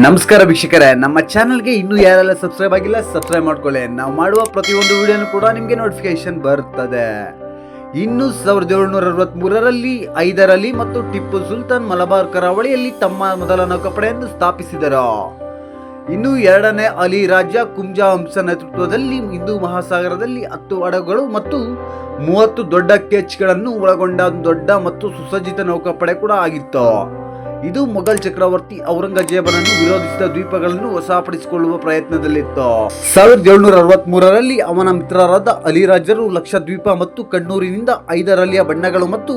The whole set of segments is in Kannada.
ನಮಸ್ಕಾರ ವೀಕ್ಷಕರೇ, ನಮ್ಮ ಚಾನಲ್ಗೆ ಇನ್ನೂ ಯಾರೆಲ್ಲ ಸಬ್ಸ್ಕ್ರೈಬ್ ಆಗಿಲ್ಲ ಸಬ್ಸ್ಕ್ರೈಬ್ ಮಾಡ್ಕೊಳ್ಳಿ. ನಾವು ಮಾಡುವ ಪ್ರತಿಯೊಂದು ವಿಡಿಯೋನು ಕೂಡ ನಿಮಗೆ ನೋಟಿಫಿಕೇಶನ್ ಬರ್ತದೆ. ಇನ್ನು 1763ರಲ್ಲಿ ಹೈದರ್ ಅಲಿ ಮತ್ತು ಟಿಪ್ಪು ಸುಲ್ತಾನ್ ಮಲಬಾರ್ ಕರಾವಳಿಯಲ್ಲಿ ತಮ್ಮ ಮೊದಲ ನೌಕಾಪಡೆಯನ್ನು ಸ್ಥಾಪಿಸಿದರು. ಇನ್ನು ಎರಡನೇ ಅಲಿ ರಾಜ ಕುಂಜಾ ವಂಶ ನೇತೃತ್ವದಲ್ಲಿ ಹಿಂದೂ ಮಹಾಸಾಗರದಲ್ಲಿ 10 ಹಡಗುಗಳು ಮತ್ತು 30 ದೊಡ್ಡ ಕೇಚ್ಗಳನ್ನು ಒಳಗೊಂಡ ದೊಡ್ಡ ಮತ್ತು ಸುಸಜ್ಜಿತ ನೌಕಾಪಡೆ ಕೂಡ ಆಗಿತ್ತು. ಇದು ಮೊಘಲ್ ಚಕ್ರವರ್ತಿ ಔರಂಗಜೇಬನನ್ನು ವಿರೋಧಿಸಿದ ದ್ವೀಪಗಳನ್ನು ವಶಪಡಿಸಿಕೊಳ್ಳುವ ಪ್ರಯತ್ನದಲ್ಲಿತ್ತು. 1763ರಲ್ಲಿ ಅವನ ಮಿತ್ರರಾದ ಅಲಿರಾಜರು ಲಕ್ಷದ್ವೀಪ ಮತ್ತು ಕಣ್ಣೂರಿನಿಂದ ಹೈದರ್ ಅಲಿಯ ಬಣ್ಣಗಳು ಮತ್ತು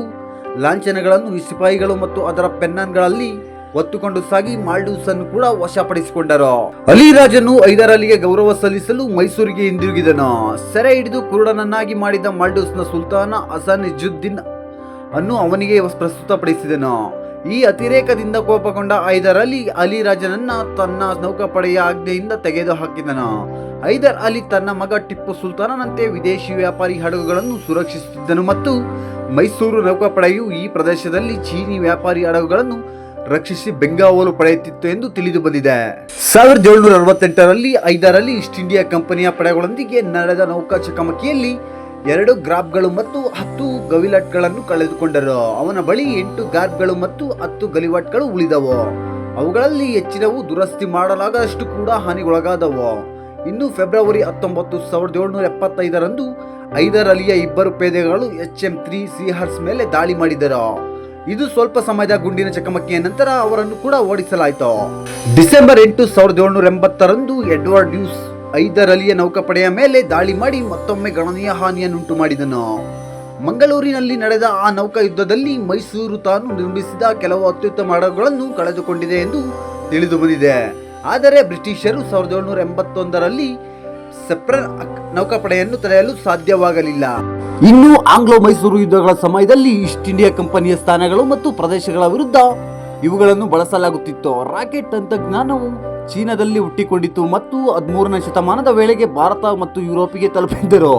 ಲಾಂಛನಗಳನ್ನು ಸಿಪಾಯಿಗಳು ಮತ್ತು ಅದರ ಪೆನ್ನನ್ಗಳಲ್ಲಿ ಹೊತ್ತುಕೊಂಡು ಸಾಗಿ ಮಾಲ್ಡೀವ್ಸ್ ಅನ್ನು ಕೂಡ ವಶಪಡಿಸಿಕೊಂಡರು. ಅಲಿರಾಜನು ಹೈದರ್ ಅಲಿಗೆ ಗೌರವ ಸಲ್ಲಿಸಲು ಮೈಸೂರಿಗೆ ಹಿಂದಿರುಗಿದನು. ಸೆರೆ ಹಿಡಿದು ಕುರುಡನನ್ನಾಗಿ ಮಾಡಿದ ಮಾಲ್ಡೀವ್ಸ್ನ ಸುಲ್ತಾನ ಹಸನ್ ಇಜುದ್ದೀನ್ ಅನ್ನು ಅವನಿಗೆ ಪ್ರಸ್ತುತಪಡಿಸಿದನು. ಈ ಅತಿರೇಕದಿಂದ ಕೋಪಗೊಂಡ ಹೈದರ್ ಅಲಿ ಅಲಿರಾಜನನ್ನ ತನ್ನ ನೌಕಾಪಡೆಯ ಆಜ್ಞೆಯಿಂದ ತೆಗೆದು ಹಾಕಿದನು. ಹೈದರ್ ಅಲಿ ತನ್ನ ಮಗ ಟಿಪ್ಪು ಸುಲ್ತಾನನಂತೆ ವಿದೇಶಿ ವ್ಯಾಪಾರಿ ಹಡಗುಗಳನ್ನು ಸುರಕ್ಷಿಸುತ್ತಿದ್ದನು ಮತ್ತು ಮೈಸೂರು ನೌಕಾಪಡೆಯು ಈ ಪ್ರದೇಶದಲ್ಲಿ ಚೀನಿ ವ್ಯಾಪಾರಿ ಹಡಗುಗಳನ್ನು ರಕ್ಷಿಸಿ ಬೆಂಗಾವಲು ಪಡೆಯುತ್ತಿತ್ತು ಎಂದು ತಿಳಿದು ಬಂದಿದೆ. 1768ರಲ್ಲಿ ಹೈದರ್ ಅಲಿ ಈಸ್ಟ್ ಇಂಡಿಯಾ ಕಂಪನಿಯ ಪಡೆಗಳೊಂದಿಗೆ ನಡೆದ ನೌಕಾ ಚಕಮಕಿಯಲ್ಲಿ 2 ಗ್ರಾಬ್ಗಳು ಮತ್ತು 10 ಗವಿಲಾಟ್ಗಳನ್ನು ಕಳೆದುಕೊಂಡರು. ಅವನ ಬಳಿ 8 ಗಾರ್ಬ್ಗಳು ಮತ್ತು 10 ಗಲಿವಾಟ್ಗಳು ಉಳಿದವು. ಅವುಗಳಲ್ಲಿ ಹೆಚ್ಚಿನವು ದುರಸ್ತಿ ಮಾಡಲಾಗದಷ್ಟು ಕೂಡ ಹಾನಿಗೊಳಗಾದವು. ಇನ್ನು ಫೆಬ್ರವರಿ 19, 1775ರಂದು ಹೈದರ್ ಅಲಿಯ 2 ಪೇದೆಗಳು HM3 ಸೀಹರ್ಸ್ ಮೇಲೆ ದಾಳಿ ಮಾಡಿದರು. ಇದು ಸ್ವಲ್ಪ ಸಮಯದ ಗುಂಡಿನ ಚಕಮಕಿಯ ನಂತರ ಅವರನ್ನು ಕೂಡ ಓಡಿಸಲಾಯಿತು. ಡಿಸೆಂಬರ್ 8, 1780ರಂದು ಎಡ್ವರ್ಡ್ ಡ್ಯೂಸ್ ಹೈದರ್ ಅಲಿಯ ನೌಕಾಪಡೆಯ ಮೇಲೆ ದಾಳಿ ಮಾಡಿ ಮತ್ತೊಮ್ಮೆ ಗಣನೀಯ ಹಾನಿಯನ್ನುಂಟು ಮಾಡಿದನು. ಮಂಗಳೂರಿನಲ್ಲಿ ನಡೆದ ಆ ನೌಕಾ ಯುದ್ಧದಲ್ಲಿ ಮೈಸೂರು ತಾನು ನಿರ್ಮಿಸಿದ ಕೆಲವು ಅತ್ಯುತ್ತಮ ಹಡಗುಗಳನ್ನು ಕಳೆದುಕೊಂಡಿದೆ ಎಂದು ತಿಳಿದು ಬಂದಿದೆ. ಆದರೆ ಬ್ರಿಟಿಷರು 1781ರಲ್ಲಿ ಸೆಪ್ರನ್ ನೌಕಾಪಡೆಯನ್ನು ತಡೆಯಲು ಸಾಧ್ಯವಾಗಲಿಲ್ಲ. ಇನ್ನು ಆಂಗ್ಲೋ ಮೈಸೂರು ಯುದ್ಧಗಳ ಸಮಯದಲ್ಲಿ ಈಸ್ಟ್ ಇಂಡಿಯಾ ಕಂಪನಿಯ ಸ್ಥಾನಗಳು ಮತ್ತು ಪ್ರದೇಶಗಳ ವಿರುದ್ಧ ಇವುಗಳನ್ನು ಬಳಸಲಾಗುತ್ತಿತ್ತು. ರಾಕೆಟ್ ತಂತ್ರಜ್ಞಾನವು ಚೀನಾದಲ್ಲಿ ಹುಟ್ಟಿಕೊಂಡಿತು ಮತ್ತು 13ನೇ ಶತಮಾನದ ವೇಳೆಗೆ ಭಾರತ ಮತ್ತು ಯುರೋಪಿಗೆ ತಲುಪಿದ್ದರು.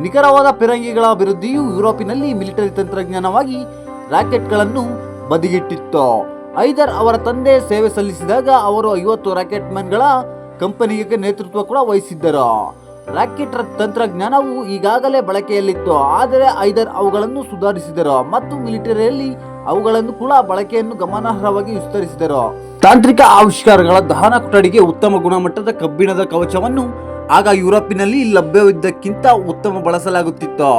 ನಿಖರವಾದ ಫಿರಂಗಿಗಳ ಅಭಿವೃದ್ಧಿಯು ಯುರೋಪಿನಲ್ಲಿ ಮಿಲಿಟರಿ ತಂತ್ರಜ್ಞಾನವಾಗಿ ರಾಕೆಟ್ಗಳನ್ನು ಬದಿಗಿಟ್ಟಿತ್ತು. ಹೈದರ್ ಅವರ ತಂದೆ ಸೇವೆ ಸಲ್ಲಿಸಿದಾಗ ಅವರು 50 ರಾಕೆಟ್ ಮ್ಯಾನ್ಗಳ ಕಂಪನಿಗೆ ನೇತೃತ್ವ ಕೂಡ ವಹಿಸಿದ್ದರು. ರಾಕೆಟ್ ತಂತ್ರಜ್ಞಾನವು ಈಗಾಗಲೇ ಬಳಕೆಯಲ್ಲಿತ್ತು, ಆದರೆ ಹೈದರ್ ಅವುಗಳನ್ನು ಸುಧಾರಿಸಿದರು ಮತ್ತು ಮಿಲಿಟರಿಯಲ್ಲಿ ಅವುಗಳನ್ನು ಕೂಡ ಬಳಕೆಯನ್ನು ಗಮನಾರ್ಹವಾಗಿ ವಿಸ್ತರಿಸಿದರು. ತಾಂತ್ರಿಕ ಆವಿಷ್ಕಾರಗಳ ದಹನ ಕೊಠಡಿಗೆ ಉತ್ತಮ ಗುಣಮಟ್ಟದ ಕಬ್ಬಿಣದ ಕವಚವನ್ನು ಆಗ ಯುರೋಪಿನಲ್ಲಿ ಲಭ್ಯವಿದ್ದಕ್ಕಿಂತ ಉತ್ತಮ ಬಳಸಲಾಗುತ್ತಿತ್ತು.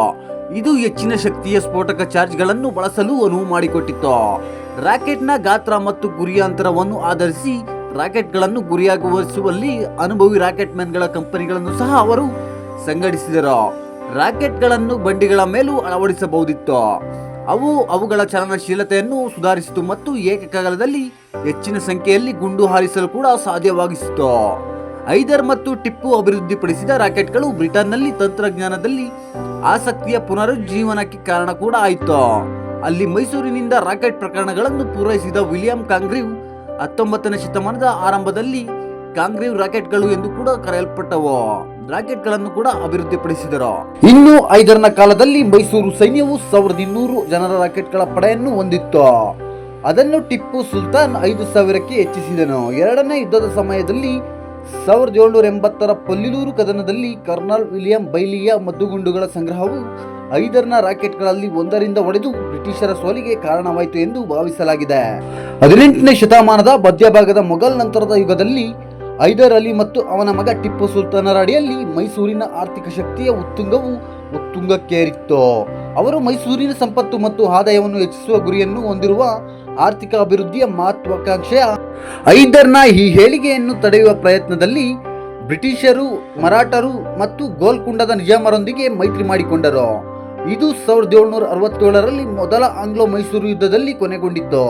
ಇದು ಹೆಚ್ಚಿನ ಶಕ್ತಿಯ ಸ್ಫೋಟಕ ಚಾರ್ಜ್ಗಳನ್ನು ಬಳಸಲು ಅನುವು ಮಾಡಿಕೊಟ್ಟಿತ್ತು. ರಾಕೆಟ್ನ ಗಾತ್ರ ಮತ್ತು ಗುರಿಯ ಅಂತರವನ್ನು ಆಧರಿಸಿ ರಾಕೆಟ್ಗಳನ್ನು ಗುರಿಯಾಗುವಲ್ಲಿ ಅನುಭವಿ ರಾಕೆಟ್ ಮ್ಯಾನ್ಗಳ ಕಂಪನಿಗಳನ್ನು ಸಹ ಅವರು ಸಂಘಟಿಸಿದರು. ರಾಕೆಟ್ಗಳನ್ನು ಬಂಡಿಗಳ ಮೇಲೂ ಅಳವಡಿಸಬಹುದಿತ್ತು. ಅವುಗಳ ಚಲನಶೀಲತೆಯನ್ನು ಸುಧಾರಿಸಿತು ಮತ್ತು ಏಕಕಾಲದಲ್ಲಿ ಹೆಚ್ಚಿನ ಸಂಖ್ಯೆಯಲ್ಲಿ ಗುಂಡು ಹಾರಿಸಲು ಕೂಡ ಸಾಧ್ಯವಾಗಿಸಿತು. ಹೈದರ್ ಮತ್ತು ಟಿಪ್ಪು ಅಭಿವೃದ್ಧಿಪಡಿಸಿದ ರಾಕೆಟ್ಗಳು ಬ್ರಿಟನ್ನಲ್ಲಿ ತಂತ್ರಜ್ಞಾನದಲ್ಲಿ ಆಸಕ್ತಿಯ ಪುನರುಜ್ಜೀವನಕ್ಕೆ ಕಾರಣ ಕೂಡ ಆಯಿತು. ಅಲ್ಲಿ ಮೈಸೂರಿನಿಂದ ರಾಕೆಟ್ ಪ್ರಕರಣಗಳನ್ನು ಪೂರೈಸಿದ ವಿಲಿಯಂ ಕಾಂಗ್ರೀವ್ 19ನೇ ಶತಮಾನದ ಆರಂಭದಲ್ಲಿ ಕಾಂಗ್ರೀವ್ ರಾಕೆಟ್ಗಳು ಎಂದು ಕೂಡ ಕರೆಯಲ್ಪಟ್ಟವು ರಾಕೆಟ್ಗಳನ್ನು ಕೂಡ ಅಭಿವೃದ್ಧಿಪಡಿಸಿದರು. ಇನ್ನು ಹೈದರ್ನ ಕಾಲದಲ್ಲಿ ಮೈಸೂರು ಸೈನ್ಯವು 1200 ಜನರ ರಾಕೆಟ್ಗಳ ಪಡೆಯನ್ನು ಹೊಂದಿತ್ತು. ಅದನ್ನು ಟಿಪ್ಪು ಸುಲ್ತಾನ್ 5000ಕ್ಕೆ ಹೆಚ್ಚಿಸಿದನು. ಎರಡನೇ ಯುದ್ಧದ ಸಮಯದಲ್ಲಿ 1780ರ ಪೊಲ್ಲಿಲೂರು ಕದನದಲ್ಲಿ ಕರ್ನಲ್ ವಿಲಿಯಂ ಬೈಲಿಯ ಮದ್ದುಗುಂಡುಗಳ ಸಂಗ್ರಹವು ಹೈದರ್ನ ರಾಕೆಟ್ಗಳಲ್ಲಿ ಒಂದರಿಂದ ಹೊಡೆದು ಬ್ರಿಟಿಷರ ಸೋಲಿಗೆ ಕಾರಣವಾಯಿತು ಎಂದು ಭಾವಿಸಲಾಗಿದೆ. 18ನೇ ಶತಮಾನದ ಮಧ್ಯಭಾಗದ ಮೊಘಲ್ ನಂತರದ ಯುಗದಲ್ಲಿ ಹೈದರ್ ಅಲಿ ಮತ್ತು ಅವನ ಮಗ ಟಿಪ್ಪು ಸುಲ್ತಾನರ ಅಡಿಯಲ್ಲಿ ಮೈಸೂರಿನ ಆರ್ಥಿಕ ಶಕ್ತಿಯ ಉತ್ತುಂಗಕ್ಕೇರಿತ್ತು. ಅವರು ಮೈಸೂರಿನ ಸಂಪತ್ತು ಮತ್ತು ಆದಾಯವನ್ನು ಹೆಚ್ಚಿಸುವ ಗುರಿಯನ್ನು ಹೊಂದಿರುವ ಆರ್ಥಿಕ ಅಭಿವೃದ್ಧಿಯ ಮಹತ್ವಾಕಾಂಕ್ಷೆಯ ಹೈದರ್ನ ಈ ಹೇಳಿಕೆಯನ್ನು ತಡೆಯುವ ಪ್ರಯತ್ನದಲ್ಲಿ ಬ್ರಿಟಿಷರು, ಮರಾಠರು ಮತ್ತು ಗೋಲ್ಕುಂಡದ ನಿಜಾಮರೊಂದಿಗೆ ಮೈತ್ರಿ ಮಾಡಿಕೊಂಡರು. ಇದು 1767ರಲ್ಲಿ ಮೊದಲ ಆಂಗ್ಲೋ ಮೈಸೂರು ಯುದ್ಧದಲ್ಲಿ ಕೊನೆಗೊಂಡಿತ್ತು.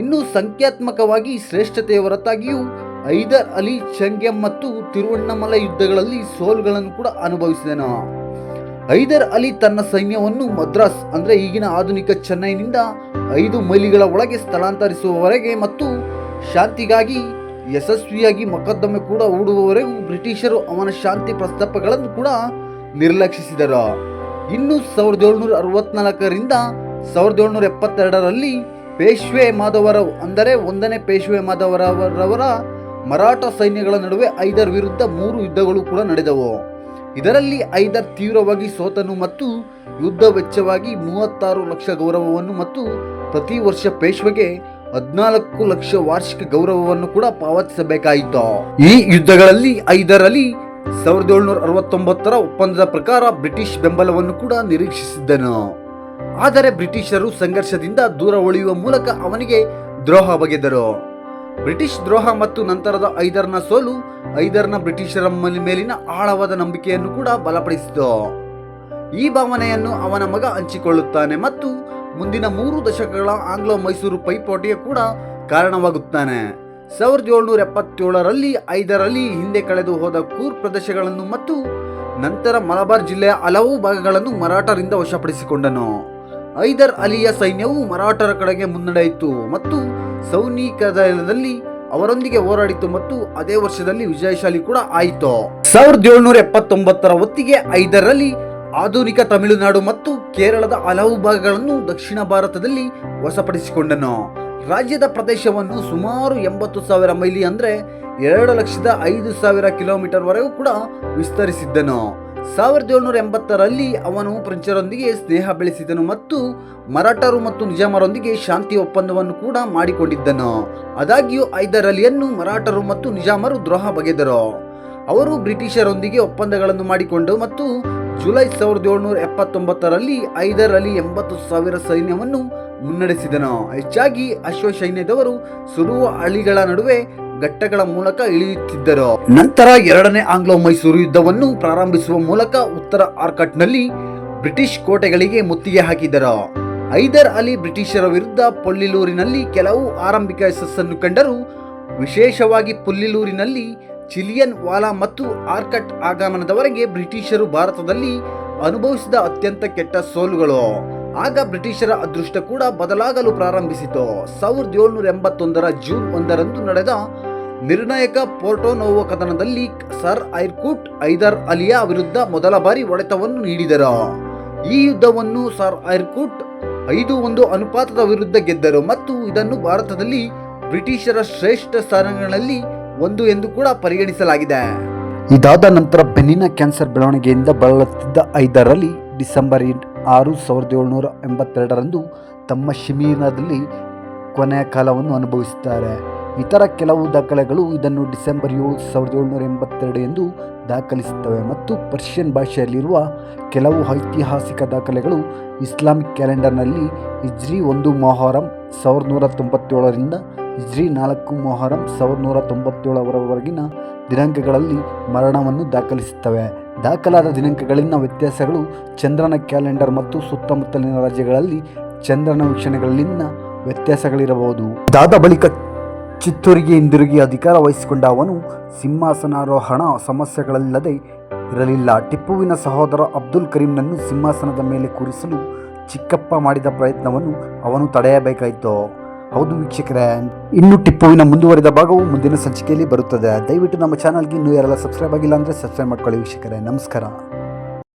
ಇನ್ನು ಸಂಖ್ಯಾತ್ಮಕವಾಗಿ ಶ್ರೇಷ್ಠತೆಯ ಹೊರತಾಗಿಯೂ ಹೈದರ್ ಅಲಿ ಚೆಂಗೆಂ ಮತ್ತು ತಿರುವಣ್ಣಾಮಲೈ ಯುದ್ಧಗಳಲ್ಲಿ ಸೋಲುಗಳನ್ನು ಕೂಡ ಅನುಭವಿಸಿದನು. ಹೈದರ್ ಅಲಿ ತನ್ನ ಸೈನ್ಯವನ್ನು ಮದ್ರಾಸ್ ಅಂದರೆ ಈಗಿನ ಆಧುನಿಕ ಚೆನ್ನೈನಿಂದ 5 ಮೈಲಿಗಳ ಒಳಗೆ ಸ್ಥಳಾಂತರಿಸುವವರೆಗೆ ಮತ್ತು ಶಾಂತಿಗಾಗಿ ಯಶಸ್ವಿಯಾಗಿ ಮೊಕದ್ದಮೆ ಕೂಡ ಹೂಡುವವರೆಗೂ ಬ್ರಿಟಿಷರು ಅವನ ಶಾಂತಿ ಪ್ರಸ್ತಾಪಗಳನ್ನು ಕೂಡ ನಿರ್ಲಕ್ಷಿಸಿದರು. ಇನ್ನು 1764ರಿಂದ 1772ರಲ್ಲಿ ಪೇಶ್ವೆ ಮಾಧವರಾವ್ ಅಂದರೆ 1ನೇ ಪೇಶ್ವೆ ಮಾಧವರಾವ್ರವರ ಮರಾಠ ಸೈನ್ಯಗಳ ನಡುವೆ ಹೈದರ್ ವಿರುದ್ಧ 3 ಯುದ್ಧಗಳು ಕೂಡ ನಡೆದವು. ಇದರಲ್ಲಿ ಹೈದರ್ ತೀವ್ರವಾಗಿ ಸೋತನು ಮತ್ತು ಯುದ್ಧ ವೆಚ್ಚವಾಗಿ 36 ಲಕ್ಷ ಗೌರವವನ್ನು ಮತ್ತು ಪ್ರತಿ ವರ್ಷ ಪೇಶ್ವೆಗೆ 14 ಲಕ್ಷ ವಾರ್ಷಿಕ ಗೌರವವನ್ನು ಕೂಡ ಪಾವತಿಸಬೇಕಾಯಿತು. ಈ ಯುದ್ಧಗಳಲ್ಲಿ ಹೈದರ್ ಅಲಿ 1769ರ ಒಪ್ಪಂದದ ಪ್ರಕಾರ ಬ್ರಿಟಿಷ್ ಬೆಂಬಲವನ್ನು ಕೂಡ ನಿರೀಕ್ಷಿಸಿದ್ದನು. ಆದರೆ ಬ್ರಿಟಿಷರು ಸಂಘರ್ಷದಿಂದ ದೂರ ಉಳಿಯುವ ಮೂಲಕ ಅವನಿಗೆ ದ್ರೋಹ ಬಗೆದರು. ಬ್ರಿಟಿಷ್ ದ್ರೋಹ ಮತ್ತು ನಂತರದ ಹೈದರ್ನ ಸೋಲು ಹೈದರ್ನ ಬ್ರಿಟಿಷರ ಮೇಲಿನ ಆಳವಾದ ನಂಬಿಕೆಯನ್ನು ಕೂಡ ಬಲಪಡಿಸಿತು. ಈ ಭಾವನೆಯನ್ನು ಅವನ ಮಗ ಹಂಚಿಕೊಳ್ಳುತ್ತಾನೆ ಮತ್ತು ಮುಂದಿನ 3 ದಶಕಗಳ ಆಂಗ್ಲೋ ಮೈಸೂರು ಪೈಪೋಟಿಯ ಕೂಡ ಕಾರಣವಾಗುತ್ತಾನೆ. 1777ರಲ್ಲಿ ಹೈದರ್ ಅಲಿ ಹಿಂದೆ ಕಳೆದು ಹೋದ ಕೂರ್ ಪ್ರದೇಶಗಳನ್ನು ಮತ್ತು ನಂತರ ಮಲಬಾರ್ ಜಿಲ್ಲೆಯ ಹಲವು ಭಾಗಗಳನ್ನು ಮರಾಠರಿಂದ ವಶಪಡಿಸಿಕೊಂಡನು. ಹೈದರ್ ಅಲಿಯ ಸೈನ್ಯವು ಮರಾಠರ ಕಡೆಗೆ ಮುನ್ನಡೆಯಿತು ಮತ್ತು ಸೌನಿಕದಲ್ಲಿ ಅವರೊಂದಿಗೆ ಹೋರಾಡಿತು ಮತ್ತು ಅದೇ ವರ್ಷದಲ್ಲಿ ವಿಜಯಶಾಲಿ ಕೂಡ ಆಯಿತು. 1779ರ ಹೊತ್ತಿಗೆ ಹೈದರ್ ಅಲಿ ಆಧುನಿಕ ತಮಿಳುನಾಡು ಮತ್ತು ಕೇರಳದ ಹಲವು ಭಾಗಗಳನ್ನು ದಕ್ಷಿಣ ಭಾರತದಲ್ಲಿ ವಶಪಡಿಸಿಕೊಂಡನು. ರಾಜ್ಯದ ಪ್ರದೇಶವನ್ನು ಸುಮಾರು 80,000 ಮೈಲಿ ಅಂದರೆ 2,05,000 ಕಿಲೋಮೀಟರ್ ವರೆಗೂ ಕೂಡ ವಿಸ್ತರಿಸಿದ್ದನು. 1780ರಲ್ಲಿ ಅವನು ಫ್ರೆಂಚರೊಂದಿಗೆ ಸ್ನೇಹ ಬೆಳೆಸಿದನು ಮತ್ತು ಮರಾಠರು ಮತ್ತು ನಿಜಾಮರೊಂದಿಗೆ ಶಾಂತಿ ಒಪ್ಪಂದವನ್ನು ಕೂಡ ಮಾಡಿಕೊಂಡಿದ್ದನು. ಆದಾಗ್ಯೂ ಹೈದರ್ ಅಲಿಯನ್ನು ಮರಾಠರು ಮತ್ತು ನಿಜಾಮರು ದ್ರೋಹ ಬಗೆದರು. ಅವರು ಬ್ರಿಟಿಷರೊಂದಿಗೆ ಒಪ್ಪಂದಗಳನ್ನು ಮಾಡಿಕೊಂಡು ಮತ್ತು ಜುಲೈ 1779ರಲ್ಲಿ ಹೈದರ್ ಅಲಿ 80,000 ಸೈನ್ಯವನ್ನು ಮುನ್ನಡೆಸಿದನು. ಹೆಚ್ಚಾಗಿ ಅಶ್ವಸೈನ್ಯದವರು ಸುಡುವ ಹಳ್ಳಿಗಳ ನಡುವೆ ಘಟ್ಟಗಳ ಮೂಲಕ ಇಳಿಯುತ್ತಿದ್ದರು. ನಂತರ 2ನೇ ಆಂಗ್ಲೋ ಮೈಸೂರು ಯುದ್ಧವನ್ನು ಪ್ರಾರಂಭಿಸುವ ಮೂಲಕ ಉತ್ತರ ಆರ್ಕಾಟ್ನಲ್ಲಿ ಬ್ರಿಟಿಷ್ ಕೋಟೆಗಳಿಗೆ ಮುತ್ತಿಗೆ ಹಾಕಿದರು. ಹೈದರ್ ಅಲಿ ಬ್ರಿಟಿಷರ ವಿರುದ್ಧ ಪೊಲ್ಲಿಲೂರಿನಲ್ಲಿ ಕೆಲವು ಆರಂಭಿಕ ಯಶಸ್ಸನ್ನು ಕಂಡರು. ವಿಶೇಷವಾಗಿ ಪೊಲ್ಲಿಲೂರಿನಲ್ಲಿ ಚಿಲಿಯನ್ ವಾಲಾ ಮತ್ತು ಆರ್ಕಟ್ ಆಗಮನದವರೆಗೆ ಬ್ರಿಟಿಷರು ಭಾರತದಲ್ಲಿ ಅನುಭವಿಸಿದ ಅತ್ಯಂತ ಕೆಟ್ಟ ಸೋಲುಗಳು. ಆಗ ಬ್ರಿಟಿಷರ ಅದೃಷ್ಟ ಕೂಡ ಬದಲಾಗಲು ಪ್ರಾರಂಭಿಸಿತು. 1781ರ ಜೂನ್ 1ರಂದು ನಡೆದ ನಿರ್ಣಾಯಕ ಪೋರ್ಟೊನೋವೊ ಕದನದಲ್ಲಿ ಸರ್ ಐರ್ಕೂಟ್ ಹೈದರ್ ಅಲಿಯ ವಿರುದ್ಧ ಮೊದಲ ಬಾರಿ ಹೊಡೆತವನ್ನು ನೀಡಿದರು. ಈ ಯುದ್ಧವನ್ನು ಸರ್ ಐರ್ಕೂಟ್ 5-1 ಅನುಪಾತದ ವಿರುದ್ಧ ಗೆದ್ದರು ಮತ್ತು ಇದನ್ನು ಭಾರತದಲ್ಲಿ ಬ್ರಿಟಿಷರ ಶ್ರೇಷ್ಠ ಸ್ಥಾನಗಳಲ್ಲಿ ಒಂದು ಎಂದು ಕೂಡ ಪರಿಗಣಿಸಲಾಗಿದೆ. ಇದಾದ ನಂತರ ಬೆನ್ನಿನ ಕ್ಯಾನ್ಸರ್ ಬೆಳವಣಿಗೆಯಿಂದ ಬಳಲುತ್ತಿದ್ದ ಹೈದರ್ ಅಲಿ ಡಿಸೆಂಬರ್ 6, 1782ರಂದು ತಮ್ಮ ಶಿಬಿರದಲ್ಲಿ ಕೊನೆಯ ಕಾಲವನ್ನು ಅನುಭವಿಸುತ್ತಾರೆ. ಇತರ ಕೆಲವು ದಾಖಲೆಗಳು ಇದನ್ನು ಡಿಸೆಂಬರ್ 7, 1782 ಎಂದು ದಾಖಲಿಸುತ್ತವೆ ಮತ್ತು ಪರ್ಷಿಯನ್ ಭಾಷೆಯಲ್ಲಿರುವ ಕೆಲವು ಐತಿಹಾಸಿಕ ದಾಖಲೆಗಳು ಇಸ್ಲಾಮಿಕ್ ಕ್ಯಾಲೆಂಡರ್ನಲ್ಲಿ ಹಿಜ್ರಿ 1 ಮೊಹರಂ 1197ರಿಂದ ಹಿಜ್ರಿ 4 ಮೊಹರಂ 1197ರವರೆಗಿನ ದಿನಾಂಕಗಳಲ್ಲಿ ಮರಣವನ್ನು ದಾಖಲಿಸುತ್ತವೆ. ದಾಖಲಾದ ದಿನಾಂಕಗಳಲ್ಲಿನ ವ್ಯತ್ಯಾಸಗಳು ಚಂದ್ರನ ಕ್ಯಾಲೆಂಡರ್ ಮತ್ತು ಸುತ್ತಮುತ್ತಲಿನ ರಾಜ್ಯಗಳಲ್ಲಿ ಚಂದ್ರನ ವೀಕ್ಷಣೆಗಳಲ್ಲಿನ ವ್ಯತ್ಯಾಸಗಳಿರಬಹುದು. ಇದಾದ ಬಳಿಕ ಚಿತ್ತೂರಿಗೆ ಹಿಂದಿರುಗಿ ಅಧಿಕಾರ ವಹಿಸಿಕೊಂಡ ಅವನು ಸಿಂಹಾಸನಾರೋಹಣ ಸಮಸ್ಯೆಗಳಿಲ್ಲದೆ ಇರಲಿಲ್ಲ. ಟಿಪ್ಪುವಿನ ಸಹೋದರ ಅಬ್ದುಲ್ ಕರೀಂನನ್ನು ಸಿಂಹಾಸನದ ಮೇಲೆ ಕೂರಿಸಲು ಚಿಕ್ಕಪ್ಪ ಮಾಡಿದ ಪ್ರಯತ್ನವನ್ನು ಅವನು ತಡೆಯಬೇಕಾಯಿತು. ಹೌದು ವೀಕ್ಷಕರೇ, ಇನ್ನು ಟಿಪ್ಪುವಿನ ಮುಂದುವರಿದ ಭಾಗವು ಮುಂದಿನ ಸಂಚಿಕೆಯಲ್ಲಿ ಬರುತ್ತದೆ. ದಯವಿಟ್ಟು ನಮ್ಮ ಚಾನಲ್ಗೆ ಇನ್ನೂ ಯಾರೆಲ್ಲ ಸಬ್ಸ್ಕ್ರೈಬ್ ಆಗಿಲ್ಲ ಅಂದರೆ ಸಬ್ಸ್ಕ್ರೈಬ್ ಮಾಡ್ಕೊಳ್ಳಿ ವೀಕ್ಷಕರೇ. ನಮಸ್ಕಾರ.